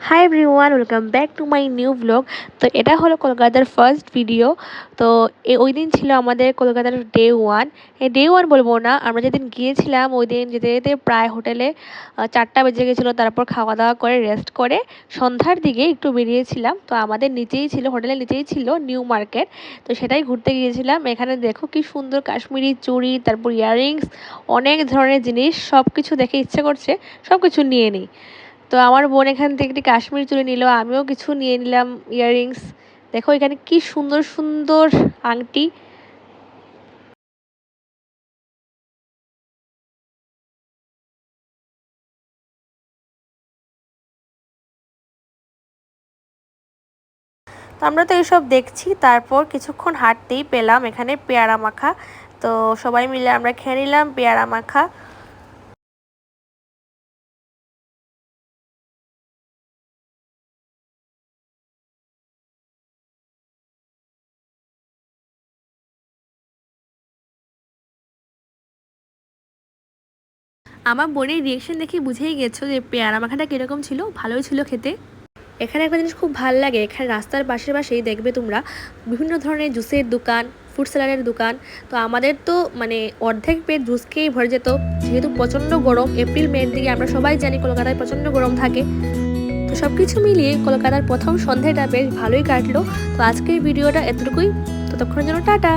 Hi everyone, welcome back to my new blog. তো এটা হলো কলকাতার ফার্স্ট ভিডিও। তো ওই দিন ছিল আমাদের কলকাতার ডে 1। ডে 1 বলবো না, আমরা যেদিন গিয়েছিলাম ওই দিন যেতে যেতে প্রায় হোটেলে 4টা বেজে গেছিলো। তারপর খাওয়া দাওয়া করে রেস্ট করে সন্ধ্যার দিকে একটু বেরিয়েছিলাম। তো আমাদের নিচেই ছিল, হোটেলের নিচেই ছিল নিউ মার্কেট। তো সেটাই ঘুরতে গিয়েছিলাম। এখানে দেখো কি সুন্দর কাশ্মীরি চুড়ি, তারপর ইয়াররিংস, অনেক ধরনের জিনিস, সব কিছু দেখে ইচ্ছে করছে সব কিছু নিয়ে নিই। তো আমার বোন এখান থেকে একটি কাশ্মীর চুড়ি নিল, আমিও কিছু নিয়ে নিলাম ইয়াররিংস। দেখো এখানে কি সুন্দর সুন্দর আংটি। তো আমরা তো এইসব দেখছি, তারপর কিছুক্ষণ হাঁটতেই পেলাম এখানে পেয়ারা মাখা। তো সবাই মিলে আমরা খেয়ে নিলাম পেয়ারা মাখা। আমার বোনের রিয়েকশন দেখে বুঝেই গেছো যে পেয়ারা মাখাটা কীরকম ছিল, ভালোই ছিল খেতে। এখানে একটা জিনিস খুব ভালো লাগে, এখানে রাস্তার পাশে পাশেই দেখবে তোমরা বিভিন্ন ধরনের জুসের দোকান, ফ্রুট স্যালাডের দোকান। তো আমাদের তো মানে অর্ধেক পেট জুস খেয়েই ভরে যেত, যেহেতু প্রচণ্ড গরম, এপ্রিল মের দিকে আমরা সবাই জানি কলকাতায় প্রচণ্ড গরম থাকে। তো সব কিছু মিলিয়ে কলকাতার প্রথম সন্ধ্যাটা বেশ ভালোই কাটলো। তো আজকের ভিডিওটা এতটুকুই, ততক্ষণের জন্য টাটা।